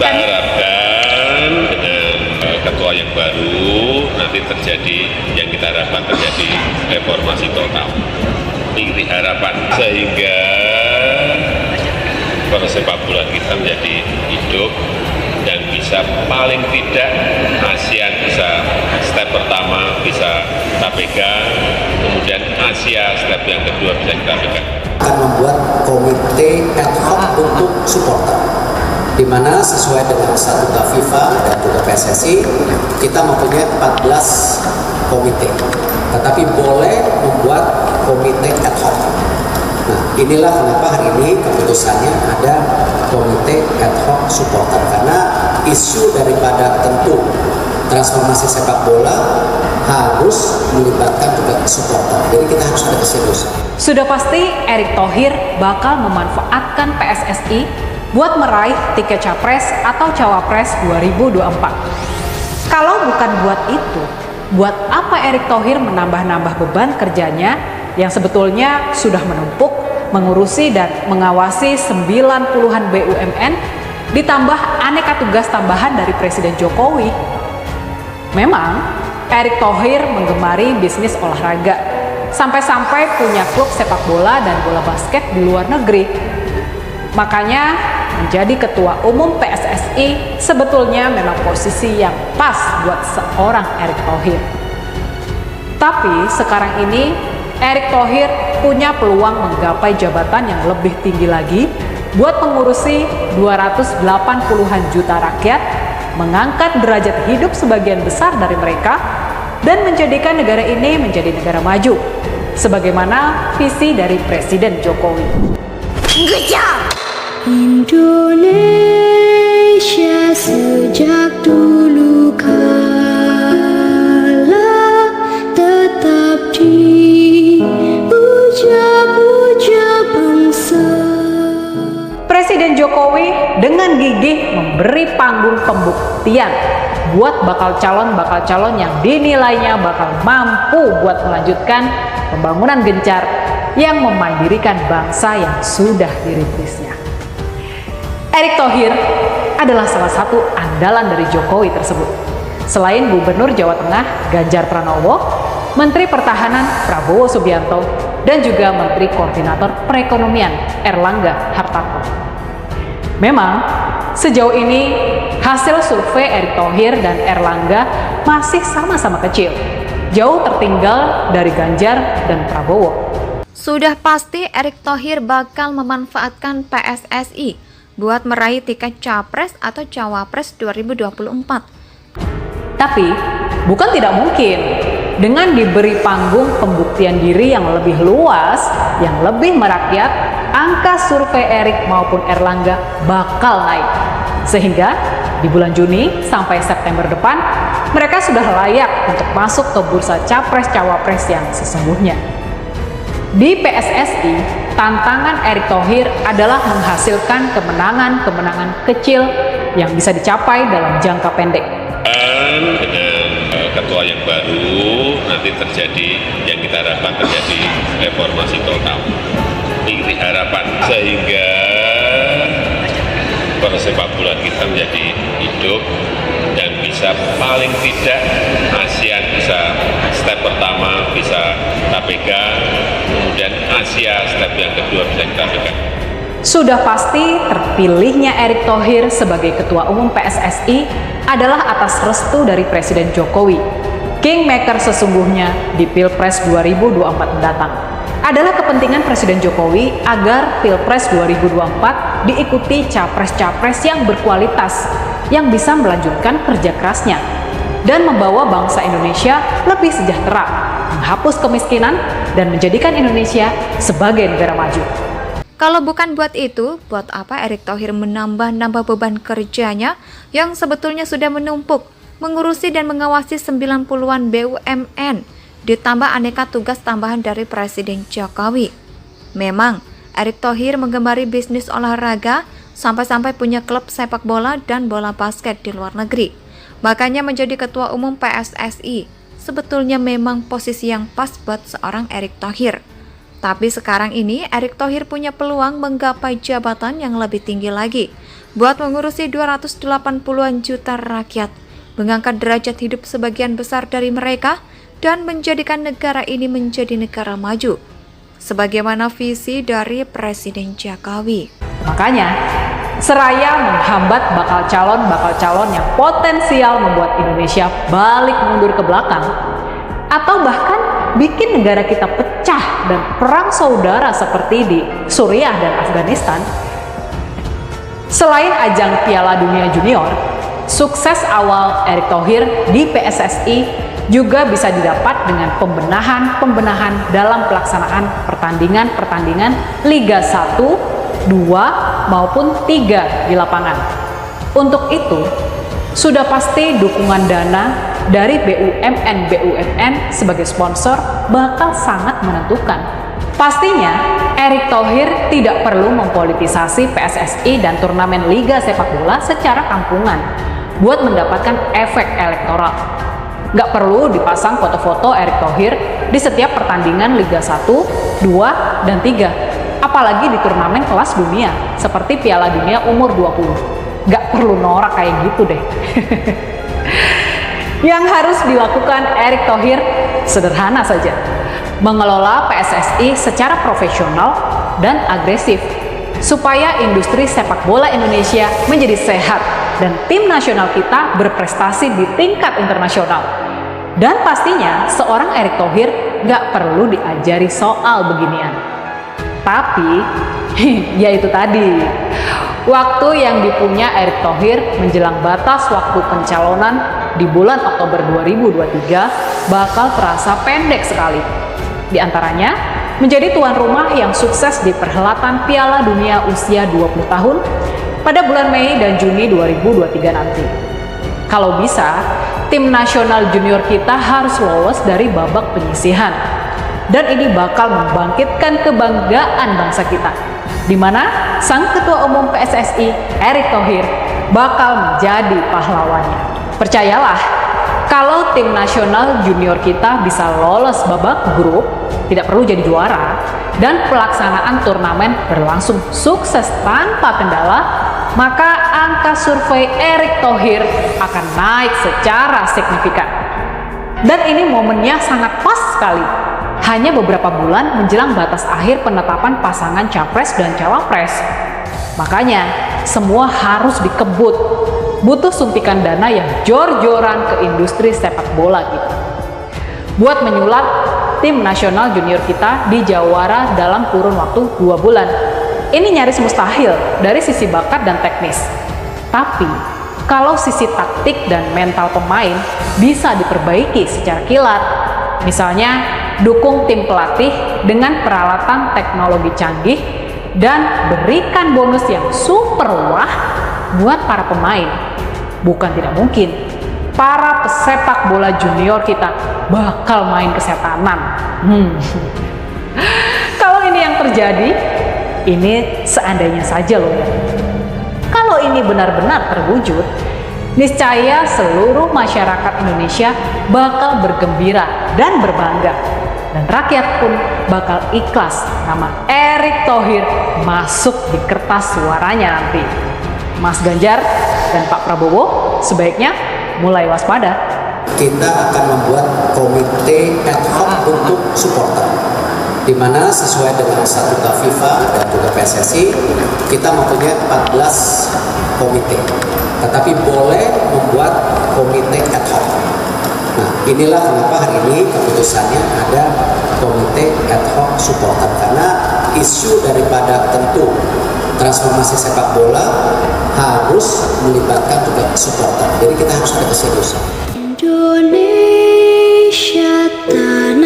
Kita harapkan dengan ketua yang baru nanti terjadi yang kita harapkan terjadi reformasi total. Ini harapan sehingga persepak bola kita menjadi hidup dan bisa paling tidak ASEAN bisa step pertama bisa kita pegang, kemudian Asia step yang kedua bisa kita pegang. Akan membuat komite ad hoc untuk supporter, di mana sesuai dengan statuta FIFA dan juga PSSI kita mempunyai 14 komite, tetapi boleh membuat komite ad hoc. Nah, inilah kenapa hari ini keputusannya ada komite ad hoc supporter, karena isu daripada tentu transformasi sepak bola harus melibatkan juga supporter. Jadi kita harus ada keseriusan. Sudah pasti Erick Thohir bakal memanfaatkan PSSI buat meraih tiket capres atau cawapres 2024. Kalau bukan buat itu, buat apa Erick Thohir menambah-nambah beban kerjanya yang sebetulnya sudah menumpuk mengurusi dan mengawasi 90-an BUMN ditambah aneka tugas tambahan dari Presiden Jokowi. Memang Erick Thohir menggemari bisnis olahraga, sampai-sampai punya klub sepak bola dan bola basket di luar negeri. Makanya menjadi ketua umum PSSI sebetulnya memang posisi yang pas buat seorang Erick Thohir. Tapi sekarang ini Erick Thohir punya peluang menggapai jabatan yang lebih tinggi lagi buat mengurusi 280-an juta rakyat, mengangkat derajat hidup sebagian besar dari mereka, dan menjadikan negara ini menjadi negara maju, sebagaimana visi dari Presiden Jokowi. Good job! Indonesia sejak dulu kala tetap dipuja-puja bangsa. Presiden Jokowi dengan gigih memberi panggung pembuktian buat bakal calon yang dinilainya bakal mampu buat melanjutkan pembangunan gencar yang memandirikan bangsa yang sudah dirintisnya. Erick Thohir adalah salah satu andalan dari Jokowi tersebut. Selain Gubernur Jawa Tengah Ganjar Pranowo, Menteri Pertahanan Prabowo Subianto, dan juga Menteri Koordinator Perekonomian Erlangga Hartarto. Memang sejauh ini hasil survei Erick Thohir dan Erlangga masih sama-sama kecil, jauh tertinggal dari Ganjar dan Prabowo. Sudah pasti Erick Thohir bakal memanfaatkan PSSI buat meraih tiket capres atau cawapres 2024. Tapi bukan tidak mungkin dengan diberi panggung pembuktian diri yang lebih luas, yang lebih merakyat, angka survei Erick maupun Erlangga bakal naik. Sehingga di bulan Juni sampai September depan, mereka sudah layak untuk masuk ke bursa capres-cawapres yang sesungguhnya. Di PSSI, tantangan Erick Thohir adalah menghasilkan kemenangan-kemenangan kecil yang bisa dicapai dalam jangka pendek. Dan dengan ketua yang baru nanti terjadi yang kita harapkan terjadi reformasi total. Ini harapan sehingga persepak bola kita menjadi hidup dan bisa paling tidak ASEAN bisa step pertama bisa kita pegang, kemudian Asia step yang kedua bisa kita pegang. Sudah pasti terpilihnya Erick Thohir sebagai Ketua Umum PSSI adalah atas restu dari Presiden Jokowi. Kingmaker sesungguhnya di Pilpres 2024 mendatang adalah kepentingan Presiden Jokowi agar Pilpres 2024 diikuti capres-capres yang berkualitas, yang bisa melanjutkan kerja kerasnya, dan membawa bangsa Indonesia lebih sejahtera, menghapus kemiskinan, dan menjadikan Indonesia sebagai negara maju. Kalau bukan buat itu, buat apa Erick Thohir menambah-nambah beban kerjanya yang sebetulnya sudah menumpuk, mengurusi dan mengawasi 90-an BUMN, ditambah aneka tugas tambahan dari Presiden Jokowi. Memang, Erick Thohir menggemari bisnis olahraga, sampai-sampai punya klub sepak bola dan bola basket di luar negeri. Makanya menjadi Ketua Umum PSSI, sebetulnya memang posisi yang pas buat seorang Erick Thohir. Tapi sekarang ini Erick Thohir punya peluang menggapai jabatan yang lebih tinggi lagi buat mengurusi 280-an juta rakyat, mengangkat derajat hidup sebagian besar dari mereka, dan menjadikan negara ini menjadi negara maju, sebagaimana visi dari Presiden Jokowi. Makanya, seraya menghambat bakal calon yang potensial membuat Indonesia balik mundur ke belakang, atau bahkan bikin negara kita pecah dan perang saudara seperti di Suriah dan Afghanistan. Selain ajang Piala Dunia Junior, sukses awal Erick Thohir di PSSI juga bisa didapat dengan pembenahan dalam pelaksanaan pertandingan Liga 1, 2, maupun 3 di lapangan. Untuk itu, sudah pasti dukungan dana dari BUMN sebagai sponsor bakal sangat menentukan. Pastinya, Erick Thohir tidak perlu mempolitisasi PSSI dan turnamen Liga Sepak Bola secara kampungan buat mendapatkan efek elektoral. Nggak perlu dipasang foto-foto Erick Thohir di setiap pertandingan Liga 1, 2, dan 3. Apalagi di turnamen kelas dunia seperti Piala Dunia umur 20. Nggak perlu norak kayak gitu deh. Yang harus dilakukan Erick Thohir sederhana saja, mengelola PSSI secara profesional dan agresif supaya industri sepak bola Indonesia menjadi sehat dan tim nasional kita berprestasi di tingkat internasional. Dan pastinya seorang Erick Thohir nggak perlu diajari soal beginian. Tapi, ya itu tadi, waktu yang dipunya Erick Thohir menjelang batas waktu pencalonan di bulan Oktober 2023 bakal terasa pendek sekali. Di antaranya, menjadi tuan rumah yang sukses di perhelatan Piala Dunia usia 20 tahun pada bulan Mei dan Juni 2023 nanti. Kalau bisa, tim nasional junior kita harus lolos dari babak penyisihan. Dan ini bakal membangkitkan kebanggaan bangsa kita, di mana sang Ketua Umum PSSI, Erick Thohir, bakal menjadi pahlawannya. Percayalah, kalau tim nasional junior kita bisa lolos babak grup, tidak perlu jadi juara, dan pelaksanaan turnamen berlangsung sukses tanpa kendala, maka angka survei Erick Thohir akan naik secara signifikan. Dan ini momennya sangat pas sekali. Hanya beberapa bulan menjelang batas akhir penetapan pasangan capres dan cawapres. Makanya, semua harus dikebut. Butuh suntikan dana yang jor-joran ke industri sepak bola kita. Buat menyulap tim nasional junior kita di Jawara dalam kurun waktu 2 bulan. Ini nyaris mustahil dari sisi bakat dan teknis. Tapi, kalau sisi taktik dan mental pemain bisa diperbaiki secara kilat, misalnya dukung tim pelatih dengan peralatan teknologi canggih dan berikan bonus yang super wah buat para pemain. Bukan tidak mungkin, para pesepak bola junior kita bakal main kesetanan. Kalau ini yang terjadi, ini seandainya saja loh ya. Kalau ini benar-benar terwujud, niscaya seluruh masyarakat Indonesia bakal bergembira dan berbangga. Dan rakyat pun bakal ikhlas nama Erick Thohir masuk di kertas suaranya nanti. Mas Ganjar dan Pak Prabowo sebaiknya mulai waspada. Kita akan membuat komite ad hoc untuk supporter, di mana sesuai dengan statuta FIFA dan juga PSSI, kita mempunyai 14 komite. Tetapi boleh membuat komite ad hoc. Nah, inilah kenapa hari ini keputusannya ada komite ad hoc supporter, karena isu daripada tentu transformasi sepak bola harus melibatkan juga supporter. Jadi kita harus ada keseriusan. Indonesia tanah